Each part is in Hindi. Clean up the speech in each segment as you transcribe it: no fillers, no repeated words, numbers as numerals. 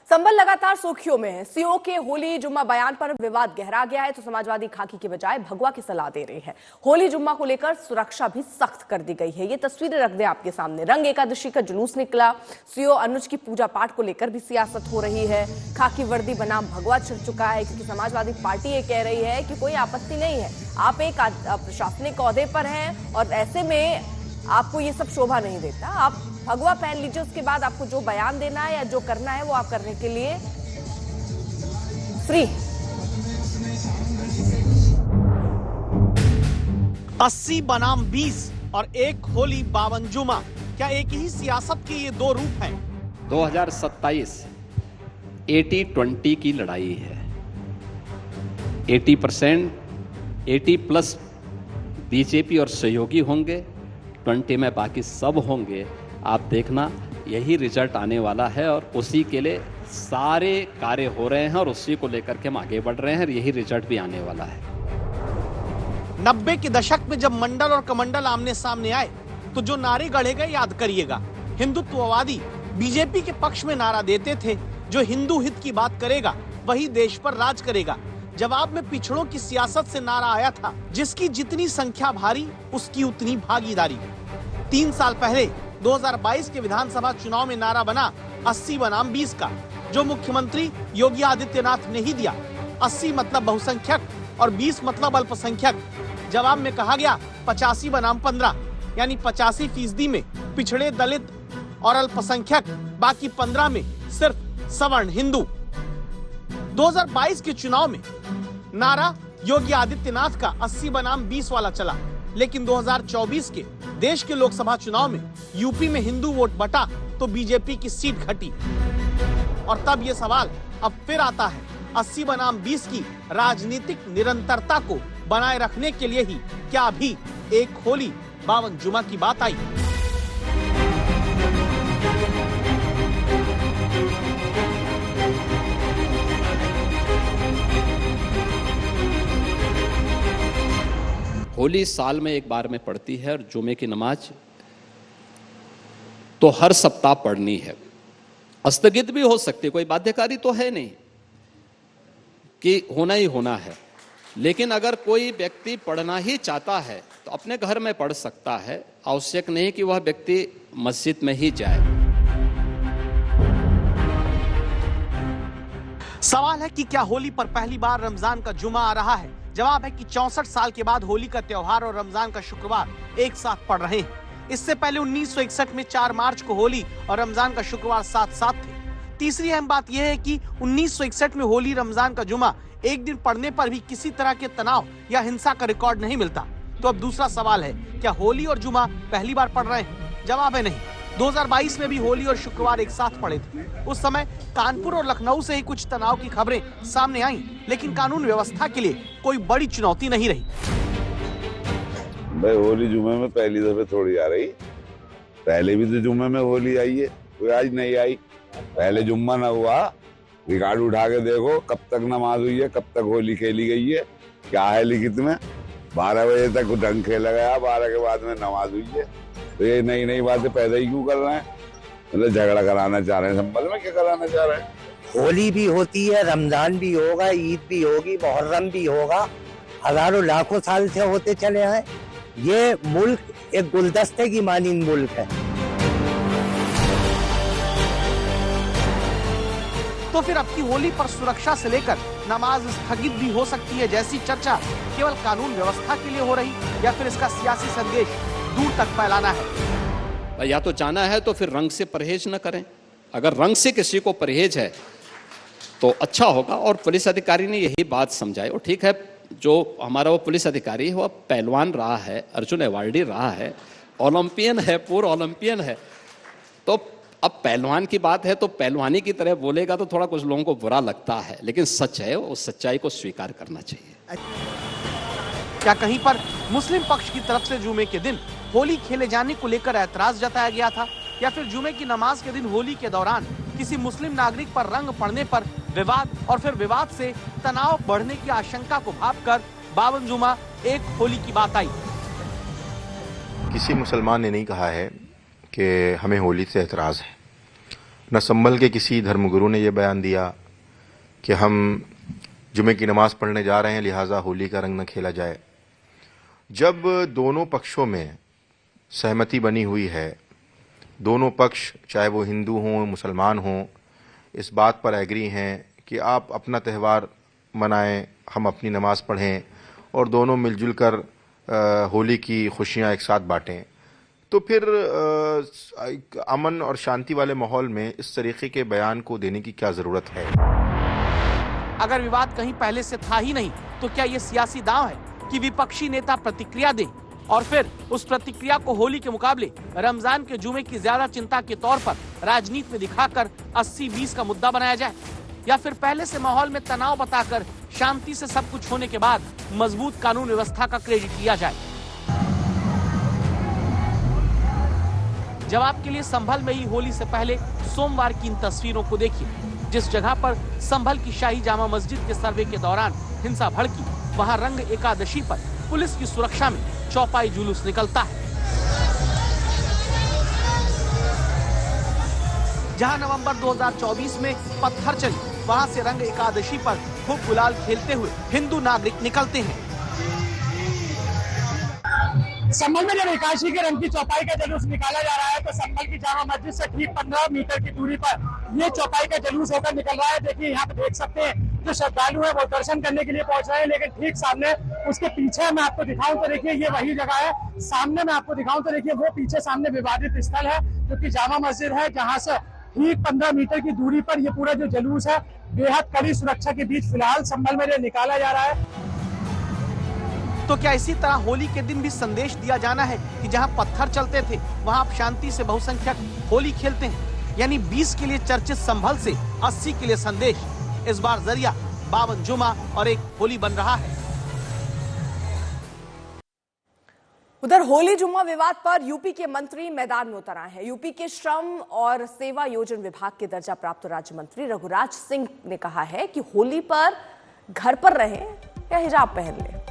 संबल लगातार सुर्खियों में है। सीओ के होली जुम्मा बयान पर विवाद गहरा गया है तो समाजवादी खाकी के बजाय भगवा की सलाह दे रही है। होली जुम्मा को लेकर सुरक्षा भी सख्त कर दी गई है। ये तस्वीरें रख दें आपके सामने। रंग एकादशी का जुलूस निकला। सीओ अनुज की पूजा पाठ को लेकर भी सियासत हो रही है। खाकी वर्दी बनाम भगवा छिड़ चुका है क्योंकि समाजवादी पार्टी ये कह रही है कि कोई आपत्ति नहीं है, आप एक प्रशासनिक ओहदे पर हैं और ऐसे में आपको ये सब शोभा नहीं देता। आप भगवा पहन लीजिए, उसके बाद आपको जो बयान देना है या जो करना है वो आप करने के लिए फ्री। 80 बनाम 20 और एक होली 52 जुमा, क्या एक ही सियासत के ये दो रूप हैं? 2027 80-20 की लड़ाई है। 80% 80+ बीजेपी और सहयोगी होंगे, 20 में बाकी सब होंगे। आप देखना यही रिजल्ट आने वाला है और उसी के लिए सारे कार्य हो रहे हैं और उसी को लेकर के हम आगे बढ़ रहे हैं और यही रिजल्ट भी आने वाला है। 90 के दशक में जब मंडल और कमंडल आमने सामने आए तो जो नारे गढ़े गए याद करिएगा। हिंदुत्ववादी बीजेपी के पक्ष में नारा देते थे, जो हिंदू हित की बात करेगा वही देश पर राज करेगा। जवाब में पिछड़ों की सियासत से नारा आया था, जिसकी जितनी संख्या भारी उसकी उतनी भागीदारी। 3 साल पहले 2022 के विधानसभा चुनाव में नारा बना 80 बनाम 20 का, जो मुख्यमंत्री योगी आदित्यनाथ ने ही दिया। 80 मतलब बहुसंख्यक और 20 मतलब अल्पसंख्यक। जवाब में कहा गया 85 बनाम 15, यानी 85% में पिछड़े, दलित और अल्पसंख्यक, बाकी 15 में सिर्फ सवर्ण हिंदू। 2022 के चुनाव में नारा योगी आदित्यनाथ का 80 बनाम 20 वाला चला, लेकिन 2024 के देश के लोकसभा चुनाव में यूपी में हिंदू वोट बटा तो बीजेपी की सीट घटी। और तब ये सवाल अब फिर आता है, 80 बनाम 20 की राजनीतिक निरंतरता को बनाए रखने के लिए ही क्या अभी एक होली 52 जुमा की बात आई? होली साल में एक बार में पड़ती है और जुमे की नमाज तो हर सप्ताह पढ़नी है। स्थगित भी हो सकती है, कोई बाध्यकारी तो है नहीं कि होना ही होना है। लेकिन अगर कोई व्यक्ति पढ़ना ही चाहता है तो अपने घर में पढ़ सकता है। आवश्यक नहीं कि वह व्यक्ति मस्जिद में ही जाए। सवाल है कि क्या होली पर पहली बार रमजान का जुमा आ रहा है? जवाब है कि 64 साल के बाद होली का त्योहार और रमजान का शुक्रवार एक साथ पड़ रहे हैं। इससे पहले 1961 में 4 मार्च को होली और रमजान का शुक्रवार साथ साथ थे। तीसरी अहम बात यह है कि 1961 में होली रमजान का जुमा एक दिन पड़ने पर भी किसी तरह के तनाव या हिंसा का रिकॉर्ड नहीं मिलता। तो अब दूसरा सवाल है, क्या होली और जुमा पहली बार पड़ रहे हैं? जवाब है नहीं। 2022 में भी होली और शुक्रवार एक साथ पड़े थे। उस समय कानपुर और लखनऊ से ही कुछ तनाव की खबरें सामने आईं, लेकिन कानून व्यवस्था के लिए कोई बड़ी चुनौती नहीं रही। भाई होली जुमे में पहली दफे थोड़ी आ रही, पहले भी तो जुमे में होली आई है, कोई आज नहीं आई। पहले जुम्मा ना हुआ, रिकॉर्ड उठा के देखो कब तक नमाज हुई है, कब तक होली खेली गई है, क्या है लिखित में। 12 बजे तक ढंग खेला गया, 12 के बाद में नमाज हुई है। तो ये नई नई बातें पैदा ही क्यों कर रहे हैं? मतलब झगड़ा कराना चाह रहे हैं। संबल में क्या कराना चाह रहे हैं? होली भी होती है, रमजान भी होगा, ईद भी होगी, मुहर्रम भी होगा। हजारों लाखों साल से होते चले आए। ये मुल्क एक गुलदस्ते की मानिंद मुल्क है। तो फिर अब की होली पर सुरक्षा से लेकर नमाज स्थगित भी हो सकती है जैसी चर्चा केवल कानून व्यवस्था के लिए हो रही, या फिर इसका सियासी संदेश दूर तक फैलाना है? या तो जाना है तो फिर रंग से परहेज न करें। अगर रंग से किसी को परहेज है तो अच्छा होगा। और पुलिस अधिकारी ने यही बात समझाई। और ठीक है, जो हमारा वो पुलिस अधिकारी है वह पहलवान रहा है, अर्जुन अवार्डी रहा है, ओलंपियन है, पूर्व ओलंपियन है। तो अब पहलवान की बात है तो पहलवानी की तरह बोलेगा तो थोड़ा कुछ लोगों को बुरा लगता है, लेकिन सच है, उस सच्चाई को स्वीकार करना चाहिए। क्या कहीं पर मुस्लिम पक्ष की तरफ से जुमे के दिन होली खेले जाने को लेकर ऐतराज जताया गया था, या फिर जुमे की नमाज के दिन होली के दौरान किसी मुस्लिम नागरिक पर रंग पड़ने पर विवाद और फिर विवाद से तनाव बढ़ने की आशंका को भांपकर 52 जुमा एक होली की बात आई? किसी मुसलमान ने नहीं कहा है कि हमें होली से एतराज़ है। न संभल के किसी धर्मगुरु ने यह बयान दिया कि हम जुमे की नमाज पढ़ने जा रहे हैं, लिहाजा होली का रंग न खेला जाए। जब दोनों पक्षों में सहमति बनी हुई है, दोनों पक्ष चाहे वो हिंदू हों मुसलमान हों, इस बात पर एग्री हैं कि आप अपना त्यौहार मनाएं, हम अपनी नमाज पढ़ें और दोनों मिलजुल कर होली की खुशियां एक साथ बांटें, तो फिर अमन और शांति वाले माहौल में इस तरीके के बयान को देने की क्या ज़रूरत है। अगर विवाद कहीं पहले से था ही नहीं तो क्या ये सियासी दांव है कि विपक्षी नेता प्रतिक्रिया दें और फिर उस प्रतिक्रिया को होली के मुकाबले रमजान के जुमे की ज्यादा चिंता के तौर पर राजनीति में दिखाकर 80-20 का मुद्दा बनाया जाए, या फिर पहले से माहौल में तनाव बताकर शांति से सब कुछ होने के बाद मजबूत कानून व्यवस्था का क्रेडिट लिया जाए। जवाब के लिए संभल में ही होली से पहले सोमवार की इन तस्वीरों को देखिए। जिस जगह पर संभल की शाही जामा मस्जिद के सर्वे के दौरान हिंसा भड़की, वहां रंग एकादशी पर पुलिस की सुरक्षा में चौपाई जुलूस निकलता है। जहां नवंबर 2024 में पत्थर चली, वहां से रंग एकादशी पर खूब गुलाल खेलते हुए हिंदू नागरिक निकलते हैं। संभल में जब एकादशी के रंग की चौपाई का जुलूस निकाला जा रहा है तो संभल की जामा मस्जिद से ठीक 15 मीटर की दूरी पर ये चौपाई का जुलूस होकर निकल रहा है। देखिए यहाँ पे देख सकते हैं जो श्रद्धालु है वो दर्शन करने के लिए पहुंच रहे हैं, लेकिन ठीक सामने उसके पीछे मैं आपको दिखाऊं तो देखिए ये वही जगह है। सामने मैं आपको दिखाऊं तो देखिए वो पीछे सामने विवादित स्थल है जो कि जामा मस्जिद है, जहाँ से ठीक 15 मीटर की दूरी पर ये पूरा जो जुलूस है बेहद कड़ी सुरक्षा के बीच फिलहाल संभल में निकाला जा रहा है। तो क्या इसी तरह होली के दिन भी संदेश दिया जाना है कि जहां पत्थर चलते थे वहां आप शांति से बहुसंख्यक होली खेलते हैं? यानी 20 के लिए चर्चित संभल से 80 के लिए संदेश, इस बार जरिया 52 जुमा और एक होली बन रहा है। उधर होली जुम्मा विवाद पर यूपी के मंत्री मैदान में उतर आए हैं। यूपी के श्रम और सेवा योजन विभाग के दर्जा प्राप्त राज्य मंत्री रघुराज सिंह ने कहा है कि होली पर घर पर रहें या हिजाब पहन लें।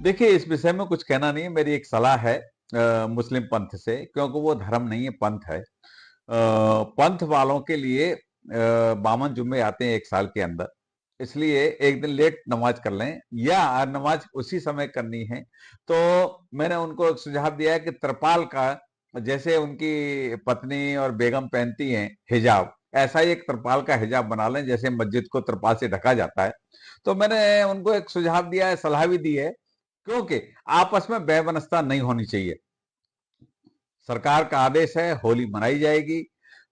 देखिए, इस विषय में कुछ कहना नहीं है। मेरी एक सलाह है मुस्लिम पंथ से, क्योंकि वो धर्म नहीं है, पंथ है। पंथ वालों के लिए 52 जुम्मे आते हैं एक साल के अंदर, इसलिए एक दिन लेट नमाज कर लें या नमाज उसी समय करनी है। तो मैंने उनको एक सुझाव दिया है कि त्रिपाल का, जैसे उनकी पत्नी और बेगम पहनती हैं हिजाब, ऐसा ही एक त्रिपाल का हिजाब बना लें, जैसे मस्जिद को त्रिपाल से ढका जाता है। तो मैंने उनको एक सुझाव दिया है, सलाह भी दी है, क्योंकि आपस में बेबनस्ता नहीं होनी चाहिए। सरकार का आदेश है, होली मनाई जाएगी,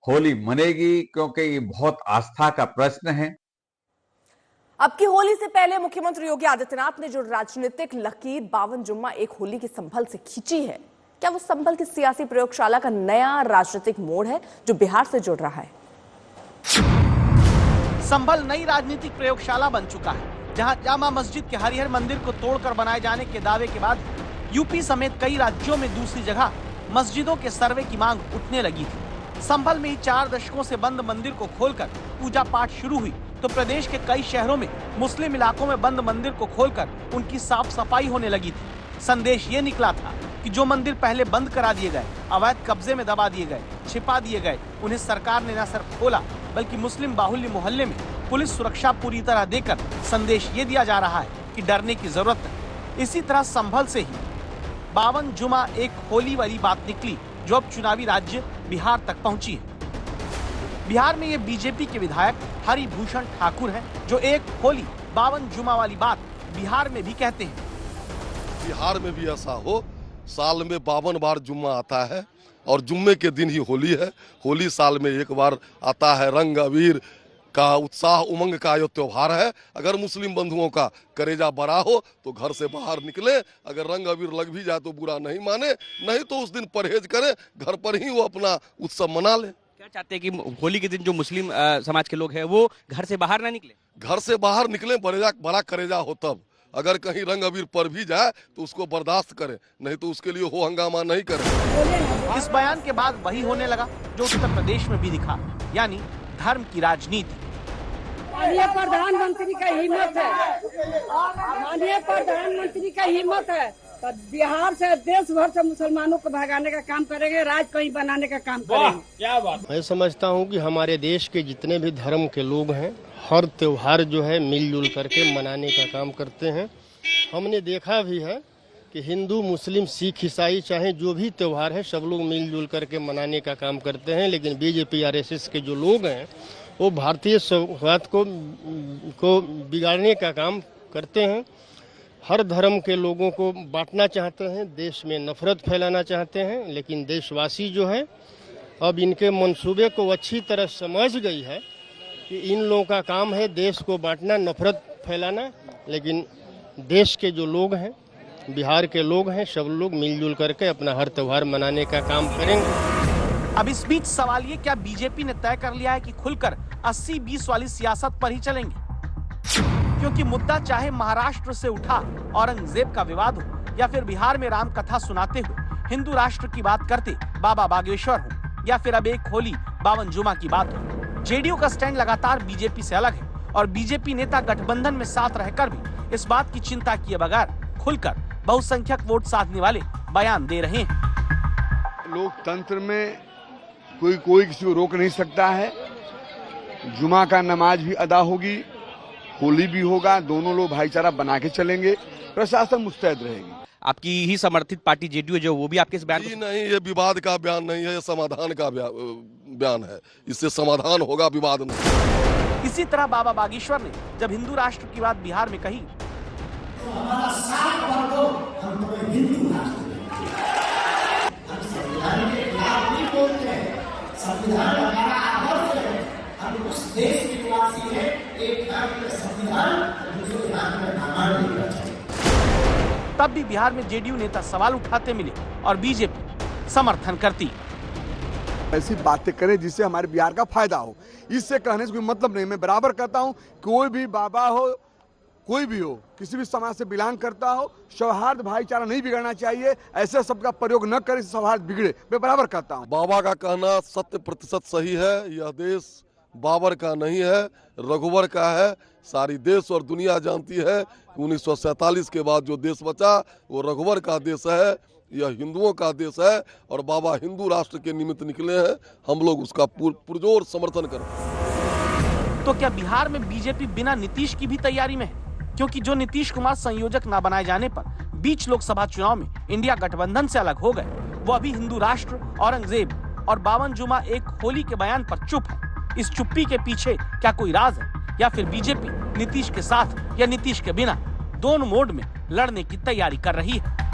होली मनेगी, क्योंकि ये बहुत आस्था का प्रश्न है। अब की होली से पहले मुख्यमंत्री योगी आदित्यनाथ ने जो राजनीतिक लकीर 52 जुम्मा एक होली की संभल से खींची है, क्या वो संभल की सियासी प्रयोगशाला का नया राजनीतिक मोड़ है जो बिहार से जुड़ रहा है? संभल नई राजनीतिक प्रयोगशाला बन चुका है, जहां जामा मस्जिद के हरिहर मंदिर को तोड़कर बनाए जाने के दावे के बाद यूपी समेत कई राज्यों में दूसरी जगह मस्जिदों के सर्वे की मांग उठने लगी थी। संभल में ही 4 दशकों से बंद मंदिर को खोलकर पूजा पाठ शुरू हुई, तो प्रदेश के कई शहरों में मुस्लिम इलाकों में बंद मंदिर को खोलकर उनकी साफ सफाई होने लगी थी। संदेश ये निकला था कि जो मंदिर पहले बंद करा दिए गए, अवैध कब्जे में दबा दिए गए, छिपा दिए गए, उन्हें सरकार ने न सिर्फ खोला बल्कि मुस्लिम बाहुल्य मोहल्ले में पुलिस सुरक्षा पूरी तरह देकर संदेश ये दिया जा रहा है कि डरने की जरूरत है। इसी तरह संभल से ही 52 जुमा एक होली वाली बात निकली, जो अब चुनावी राज्य बिहार तक पहुंची है। बिहार में ये बीजेपी के विधायक हरिभूषण ठाकुर हैं, जो एक होली 52 जुमा वाली बात बिहार में भी कहते हैं। बिहार में भी ऐसा हो, साल में 52 बार जुम्मा आता है और जुम्मे के दिन ही होली है। होली साल में एक बार आता है। रंग अबीर का उत्साह उमंग का यो त्योहार है। अगर मुस्लिम बंधुओं का करेजा बड़ा हो तो घर से बाहर निकले, अगर रंग अबीर लग भी जाए तो बुरा नहीं माने, नहीं तो उस दिन परहेज करें, घर पर ही वो अपना उत्सव मना ले। क्या चाहते हैं कि होली के दिन जो मुस्लिम समाज के लोग हैं वो घर से बाहर ना निकले? घर से बाहर निकले, बड़ा करेजा हो तब। अगर कहीं रंग अबीर पर भी जाए तो उसको बर्दाश्त करें, नहीं तो उसके लिए हो हंगामा नहीं करें। इस बयान के बाद वही होने लगा जो उत्तर प्रदेश में भी दिखा, यानी धर्म की राजनीति। माननीय प्रधानमंत्री का हिम्मत है, माननीय प्रधानमंत्री का हिम्मत है तो बिहार से देश भर से मुसलमानों को भगाने का काम करेंगे, राज कहीं बनाने का काम करेंगे। क्या बात। मैं समझता हूँ कि हमारे देश के जितने भी धर्म के लोग हैं हर त्योहार जो है मिलजुल करके मनाने का काम करते हैं। हमने देखा भी है कि हिंदू, मुस्लिम, सिख, ईसाई चाहे जो भी त्योहार है सब लोग मिलजुल करके मनाने का काम करते हैं। लेकिन बीजेपी आरएसएस के जो लोग हैं वो भारतीय सौहार्द को बिगाड़ने का काम करते हैं। हर धर्म के लोगों को बांटना चाहते हैं, देश में नफरत फैलाना चाहते हैं। लेकिन देशवासी जो है अब इनके मंसूबे को अच्छी तरह समझ गई है कि इन लोगों का काम है देश को बांटना, नफरत फैलाना। लेकिन देश के जो लोग हैं, बिहार के लोग हैं, सब लोग मिलजुल करके अपना हर त्योहार मनाने का काम करेंगे। अब इस बीच सवाल ये, क्या बीजेपी ने तय कर लिया है कि खुलकर 80-20 वाली सियासत पर ही चलेंगे? क्योंकि मुद्दा चाहे महाराष्ट्र से उठा औरंगजेब का विवाद हो या फिर बिहार में राम कथा सुनाते हुए हिंदू राष्ट्र की बात करते बाबा बागेश्वर हो या फिर अब एक होली बावन जुमा की बात हो, जेडीयू का स्टैंड लगातार बीजेपी से अलग है और बीजेपी नेता गठबंधन में साथ रहकर भी इस बात की चिंता किए बगैर खुलकर बहुसंख्यक वोट साधने वाले बयान दे रहे हैं। लोकतंत्र में कोई किसी को रोक नहीं सकता है। जुमा का नमाज भी अदा होगी, होली भी होगा, दोनों लोग भाईचारा बना के चलेंगे, प्रशासन मुस्तैद रहेगी। आपकी ही समर्थित पार्टी जेडीयू जो वो भी आपके इस बयान को नहीं, ये विवाद का बयान नहीं है, ये समाधान का बयान है। इससे समाधान होगा, विवाद नहीं। इसी तरह बाबा बागेश्वर ने जब हिंदू राष्ट्र की बात बिहार में कही तो हमारा साथ बांधो, हम तुम्हें हिंदू राष्ट्र हम संविधान के खिलाफ नहीं बोलते हैं, संविधान हमारा आदर्श है, हम उस देश के निवासी हैं, एक धर्म में संविधान, दूसरे धर्म में नामान नहीं करना चाहिए। तब भी बिहार में जेडीयू नेता सवाल उठाते मिले और बीजेपी समर्थन करती। ऐसी बातें करें जिससे हमारे बिहार का फायदा हो, इससे कहने से कोई मतलब नहीं। मैं बराबर कहता हूँ, कोई भी बाबा हो, कोई भी हो, किसी भी समाज से बिलोंग करता हो, सौहार्द भाईचारा नहीं बिगड़ना चाहिए। ऐसे शब्द का प्रयोग न करें, सौहार्द बिगड़े। मैं बराबर कहता हूँ। बाबा का कहना 100% सही है। यह देश बाबर का नहीं है, रघुवर का है। सारी देश और दुनिया जानती है कि 1947 के बाद जो देश बचा वो रघुवर का देश है, यह हिंदुओं का देश है और बाबा हिंदू राष्ट्र के निमित्त निकले हैं। हम लोग उसका पुरजोर समर्थन करते हैं। तो क्या बिहार में बीजेपी बिना नीतीश की भी तैयारी में है? क्योंकि जो नीतीश कुमार संयोजक न बनाए जाने पर बीच लोकसभा चुनाव में इंडिया गठबंधन से अलग हो गए, वो अभी हिंदू राष्ट्र, औरंगजेब और बावन जुमा एक होली के बयान पर चुप है। इस चुप्पी के पीछे क्या कोई राज है या फिर बीजेपी नीतीश के साथ या नीतीश के बिना दोनों मोड में लड़ने की तैयारी कर रही है?